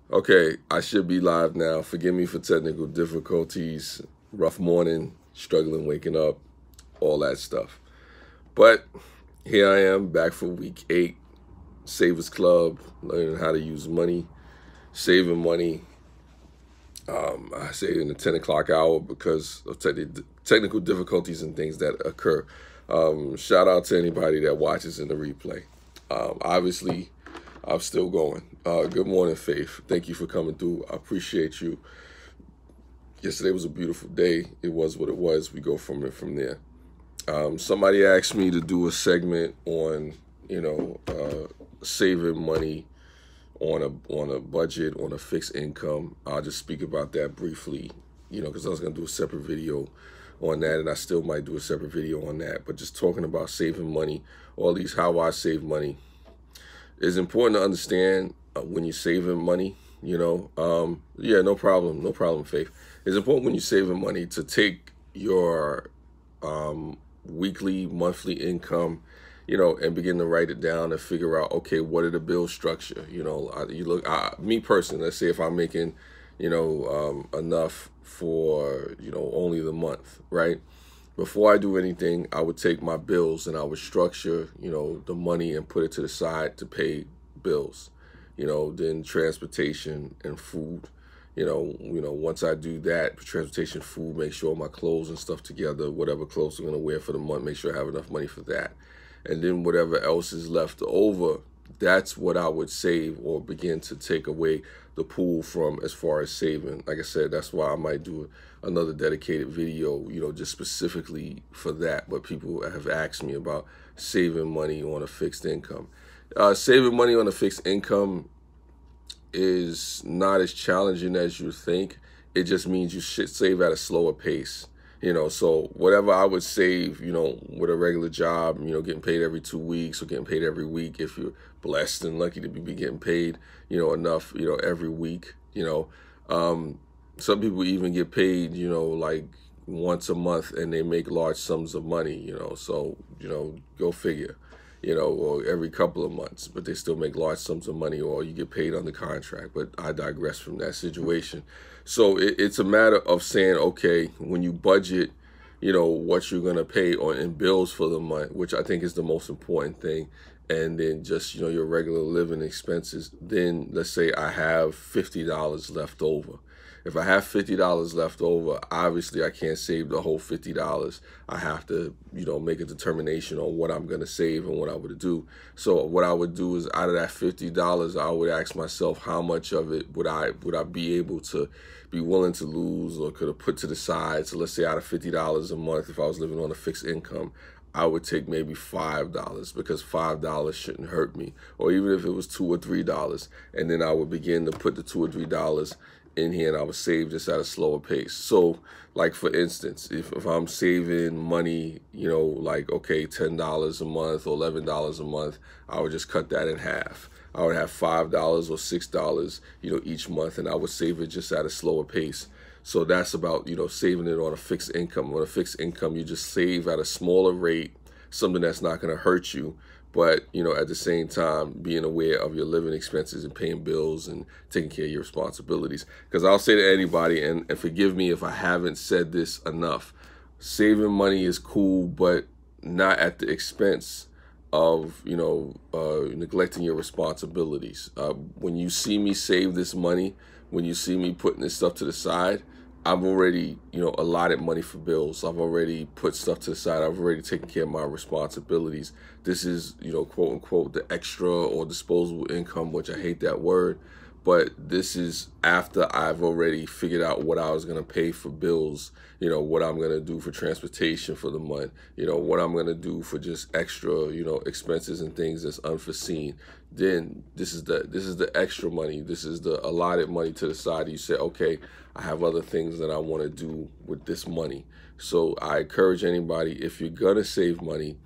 Okay, I should be live now. Forgive me for technical difficulties, rough morning, struggling waking up, all that stuff. But here I am back for week 8, Savers Club, learning how to use money, saving money. I say in the 10 o'clock hour because of technical difficulties and things that occur. Shout out to anybody that watches in the replay. Obviously, I'm still going. Good morning, Faith. Thank you for coming through. I appreciate you. Yesterday was a beautiful day. It was what it was. We go from there. Somebody asked me to do a segment on, saving money on a budget, on a fixed income. I'll just speak about that briefly, because I was going to do a separate video on that, and I still might do a separate video on that. But just talking about saving money, all these how I save money. It's important to understand when you're saving money, yeah, no problem, Faith. It's important when you're saving money to take your weekly, monthly income, and begin to write it down and figure out, okay, what are the bill structure? Me personally, let's say if I'm making, enough for, only the month, right? Before I do anything, I would take my bills and I would structure, the money and put it to the side to pay bills, then transportation and food. Once I do that, transportation, food, make sure my clothes and stuff together, whatever clothes I'm going to wear for the month, make sure I have enough money for that. And then whatever else is left over, that's what I would save or begin to take away the pool from as far as saving. Like I said, that's why I might do another dedicated video, just specifically for that. But people have asked me about saving money on a fixed income. Saving money on a fixed income is not as challenging as you think. It just means you should save at a slower pace. So whatever I would save, with a regular job, getting paid every 2 weeks or getting paid every week, if you're blessed and lucky to be getting paid, enough, every week, some people even get paid, like once a month and they make large sums of money, so, go figure, or every couple of months, but they still make large sums of money, or you get paid under contract. But I digress from that situation. So it's a matter of saying, okay, when you budget, what you're going to pay on in bills for the month, which I think is the most important thing. And then just, your regular living expenses. Then let's say I have $50 left over. If I have $50 left over, obviously I can't save the whole $50. I have to, make a determination on what I'm going to save and what I would do. So what I would do is out of that $50, I would ask myself how much of it would I be able to be willing to lose or could have put to the side. So let's say out of $50 a month, if I was living on a fixed income, I would take maybe $5 because $5 shouldn't hurt me. Or even if it was $2 or $3, and then I would begin to put the $2 or $3 in here and I would save just at a slower pace. So like for instance, if I'm saving money, like, okay, $10 a month or $11 a month, I would just cut that in half. I would have $5 or $6, each month, and I would save it just at a slower pace. So that's about, saving it on a fixed income. On a fixed income, you just save at a smaller rate, something that's not going to hurt you. But, at the same time, being aware of your living expenses and paying bills and taking care of your responsibilities. Because I'll say to anybody, and forgive me if I haven't said this enough, saving money is cool, but not at the expense of, neglecting your responsibilities. When you see me save this money, when you see me putting this stuff to the side, I've already, allotted money for bills. I've already put stuff to the side. I've already taken care of my responsibilities. This is, quote unquote, the extra or disposable income, which I hate that word. But this is after I've already figured out what I was going to pay for bills, what I'm going to do for transportation for the month, what I'm going to do for just extra, expenses and things that's unforeseen. Then this is the extra money. This is the allotted money to the side. You say, okay, I have other things that I want to do with this money. So I encourage anybody, if you're going to save money,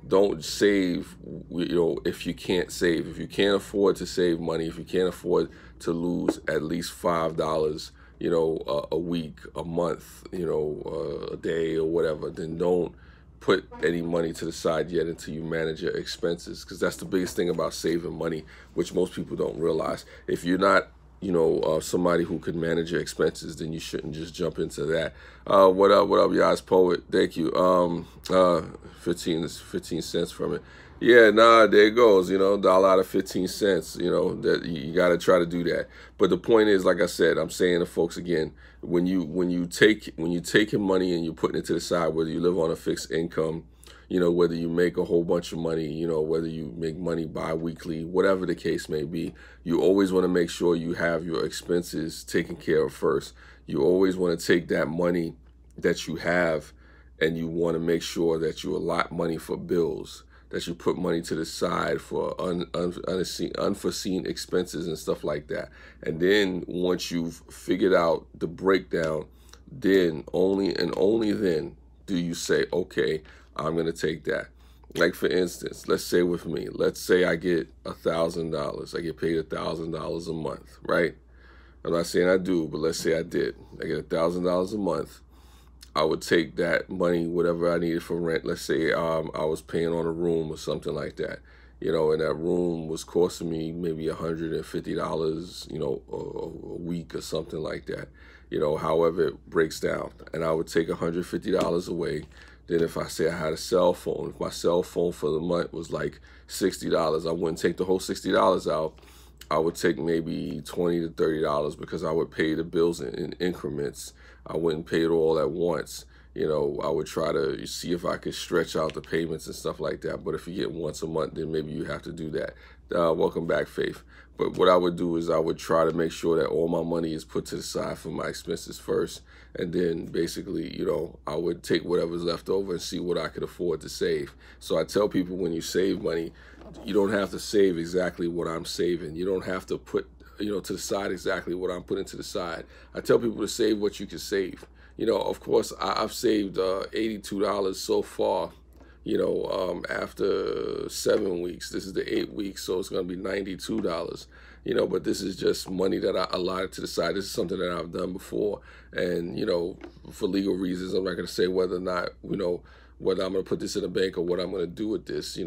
don't save, if you can't save. If you can't afford to save money, if you can't afford to lose at least $5, a week, a month, a day or whatever, then don't put any money to the side yet until you manage your expenses. Because that's the biggest thing about saving money, which most people don't realize. If you're not somebody who could manage your expenses, then you shouldn't just jump into that. What up, guys? Poet, thank you. 15 cents from it. Yeah, nah, there it goes. Dollar out of 15 cents. That you got to try to do that. But the point is, like I said, I'm saying to folks again, when you taking money and you're putting it to the side, whether you live on a fixed income, whether you make a whole bunch of money, whether you make money bi-weekly, whatever the case may be, you always want to make sure you have your expenses taken care of first. You always want to take that money that you have and you want to make sure that you allot money for bills, that you put money to the side for unforeseen expenses and stuff like that. And then once you've figured out the breakdown, then only then do you say, okay, I'm going to take that. Like, for instance, let's say with me, let's say I get $1,000. I get paid $1,000 a month, right? I'm not saying I do, but let's say I did. I get $1,000 a month. I would take that money, whatever I needed for rent. Let's say I was paying on a room or something like that, and that room was costing me maybe $150, a week or something like that, however it breaks down. And I would take $150 away. Then if I say I had a cell phone, if my cell phone for the month was like $60, I wouldn't take the whole $60 out. I would take maybe $20 to $30 because I would pay the bills in increments. I wouldn't pay it all at once. I would try to see if I could stretch out the payments and stuff like that. But if you get once a month, then maybe you have to do that. Welcome back, Faith. But what I would do is I would try to make sure that all my money is put to the side for my expenses first. And then basically, I would take whatever's left over and see what I could afford to save. So I tell people, when you save money, you don't have to save exactly what I'm saving. You don't have to put, to the side exactly what I'm putting to the side. I tell people to save what you can save. Of course, I've saved $82 so far, after 7 weeks. This is the 8 weeks, so it's going to be $92. But this is just money that I allotted to the side. This is something that I've done before. And, for legal reasons, I'm not going to say whether or not, whether I'm going to put this in a bank or what I'm going to do with this,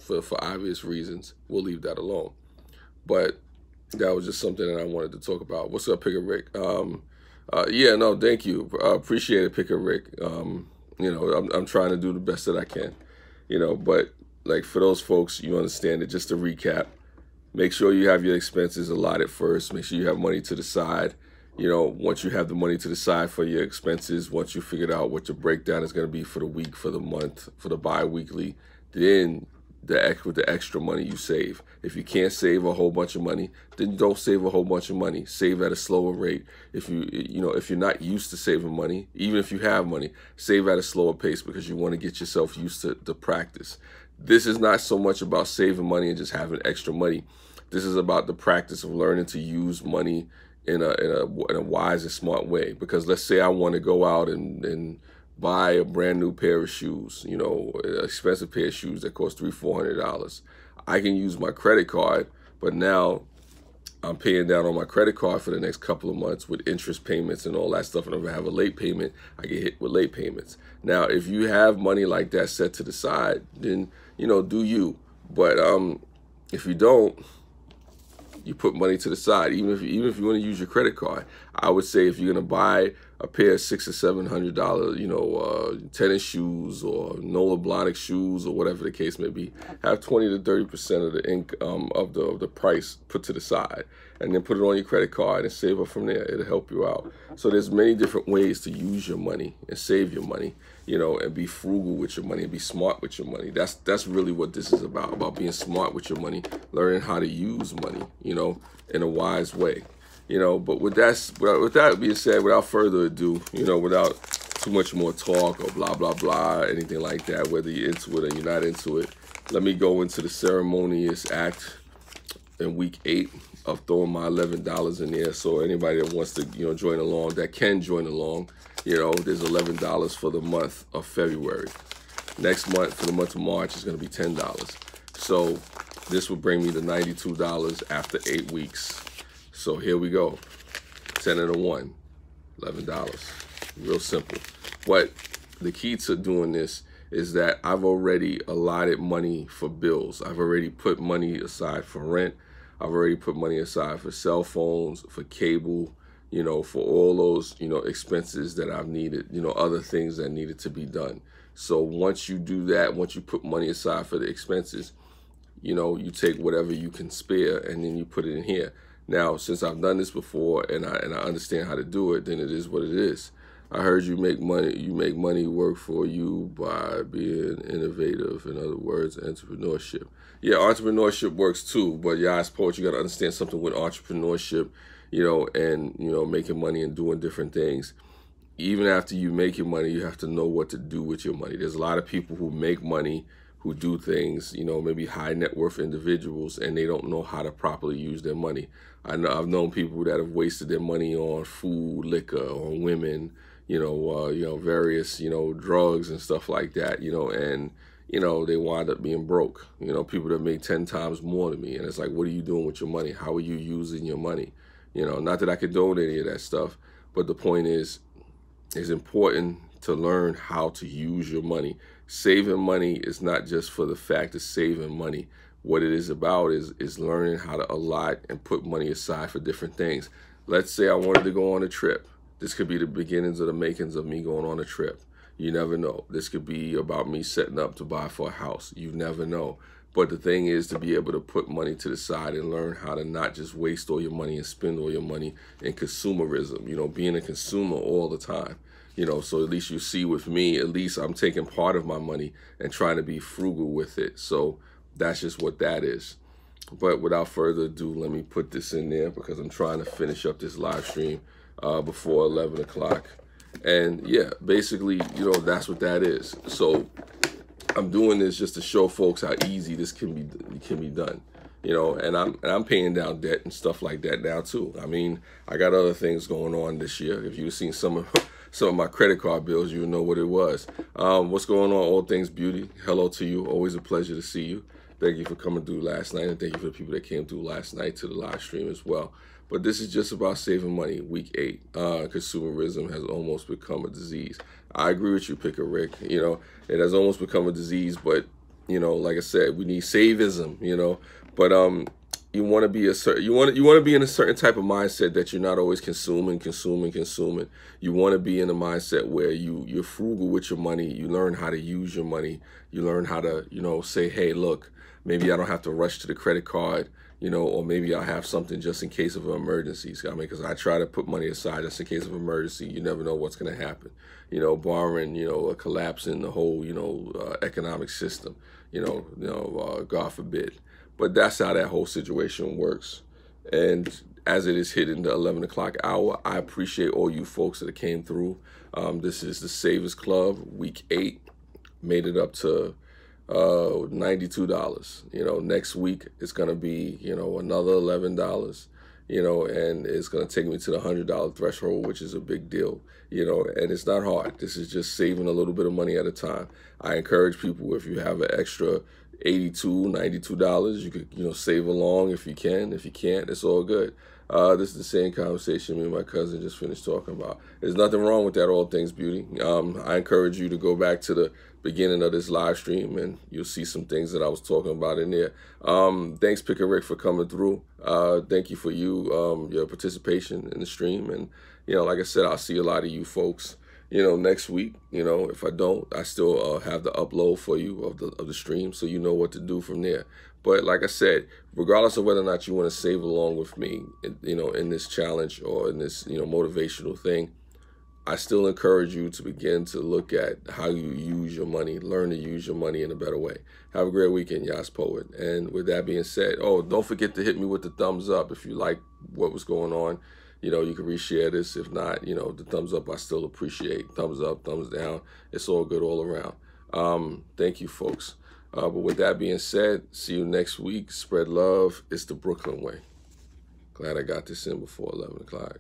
for obvious reasons. We'll leave that alone. But that was just something that I wanted to talk about. What's up, Picker Rick? Yeah, no, thank you. Appreciate it, Picker Rick. I'm trying to do the best that I can, but like, for those folks, you understand it. Just to recap, make sure you have your expenses allotted first. Make sure you have money to the side. Once you have the money to the side for your expenses, once you figured out what your breakdown is going to be for the week, for the month, for the bi-weekly, then with the extra money you save. If you can't save a whole bunch of money, then don't save a whole bunch of money. Save at a slower rate. If you're not used to saving money, even if you have money, save at a slower pace because you want to get yourself used to the practice. This is not so much about saving money and just having extra money. This is about the practice of learning to use money in a wise and smart way. Because let's say I want to go out and buy a brand new pair of shoes, an expensive pair of shoes that cost $300-400. I can use my credit card, but now I'm paying down on my credit card for the next couple of months with interest payments and all that stuff. And if I have a late payment, I get hit with late payments. Now, if you have money like that set to the side, then, do you. But if you don't, you put money to the side. Even if you want to use your credit card, I would say if you're going to buy a pair of $600 or $700, tennis shoes or Nola Blahnik shoes or whatever the case may be, have 20 to 30% of the income of the price put to the side, and then put it on your credit card and save up from there. It'll help you out. So there's many different ways to use your money and save your money, and be frugal with your money and be smart with your money. That's really what this is about being smart with your money, learning how to use money, in a wise way. But with that being said, without further ado, without too much more talk or blah, blah, blah, anything like that, whether you're into it or you're not into it, let me go into the ceremonious act in week 8 of throwing my $11 in there. So anybody that wants to, join along, that can join along, there's $11 for the month of February. Next month, for the month of March, is going to be $10. So this will bring me to $92 after 8 weeks. So here we go, 10 and a 1, $11, real simple. But the key to doing this is that I've already allotted money for bills. I've already put money aside for rent. I've already put money aside for cell phones, for cable, for all those, expenses that I've needed, other things that needed to be done. So once you do that, once you put money aside for the expenses, you take whatever you can spare and then you put it in here. Now, since I've done this before and I understand how to do it, then it is what it is. I heard you make money work for you by being innovative. In other words, entrepreneurship. Yeah, entrepreneurship works too, but yeah, I suppose you got to understand something with entrepreneurship, and, making money and doing different things. Even after you make your money, you have to know what to do with your money. There's a lot of people who make money, who do things, maybe high net worth individuals, and they don't know how to properly use their money. I've known people that have wasted their money on food, liquor, on women, various, drugs and stuff like that, and, they wind up being broke. People that make 10 times more than me. And it's like, what are you doing with your money? How are you using your money? Not that I condone any of that stuff, but the point is, it's important to learn how to use your money. Saving money is not just for the fact of saving money. What it is about is learning how to allot and put money aside for different things. Let's say I wanted to go on a trip. This could be the beginnings of the makings of me going on a trip. You never know. This could be about me setting up to buy for a house. You never know. But the thing is to be able to put money to the side and learn how to not just waste all your money and spend all your money in consumerism, being a consumer all the time. So at least you see with me, at least I'm taking part of my money and trying to be frugal with it. So that's just what that is. But without further ado, let me put this in there because I'm trying to finish up this live stream before 11 o'clock. And yeah, basically, that's what that is. So I'm doing this just to show folks how easy this can be done. And I'm paying down debt and stuff like that now too. I mean, I got other things going on this year. If you've seen some of my credit card bills, you know what it was. What's going on, All Things Beauty? Hello to you. Always a pleasure to see you. Thank you for coming through last night, and thank you for the people that came through last night to the live stream as well. But this is just about saving money. Week 8, consumerism has almost become a disease. I agree with you, Picker Rick. It has almost become a disease, but like I said, we need savism. But you want to be you want to be in a certain type of mindset that you're not always consuming. You want to be in a mindset where you're frugal with your money. You learn how to use your money. You learn how to say, hey, look, maybe I don't have to rush to the credit card, or maybe I'll have something just in case of an emergency. I mean, because I try to put money aside just in case of emergency. You never know what's going to happen. Barring a collapse in the whole economic system. God forbid. But that's how that whole situation works. And as it is hitting the 11 o'clock hour, I appreciate all you folks that came through. This is the Savers Club, week 8. Made it up to $92. Next week it's going to be, another $11. And it's going to take me to the $100 threshold, which is a big deal, and it's not hard. This is just saving a little bit of money at a time. I encourage people, if you have an extra $82, $92, you could, save along if you can. If you can't, it's all good. This is the same conversation me and my cousin just finished talking about. There's nothing wrong with that, All Things Beauty. I encourage you to go back to the beginning of this live stream and you'll see some things that I was talking about in there. Thanks, Picker Rick, for coming through. Thank you for your participation in the stream. And, like I said, I'll see a lot of you folks, next week. If I don't, I still have the upload for you of the stream, so you know what to do from there. But like I said, regardless of whether or not you want to save along with me, in this challenge or in this, motivational thing, I still encourage you to begin to look at how you use your money, learn to use your money in a better way. Have a great weekend, Yas Poet. And with that being said, don't forget to hit me with the thumbs up if you like what was going on. You can reshare this. If not, the thumbs up I still appreciate. Thumbs up, thumbs down. It's all good all around. Thank you, folks. But with that being said, see you next week. Spread love. It's the Brooklyn way. Glad I got this in before 11 o'clock.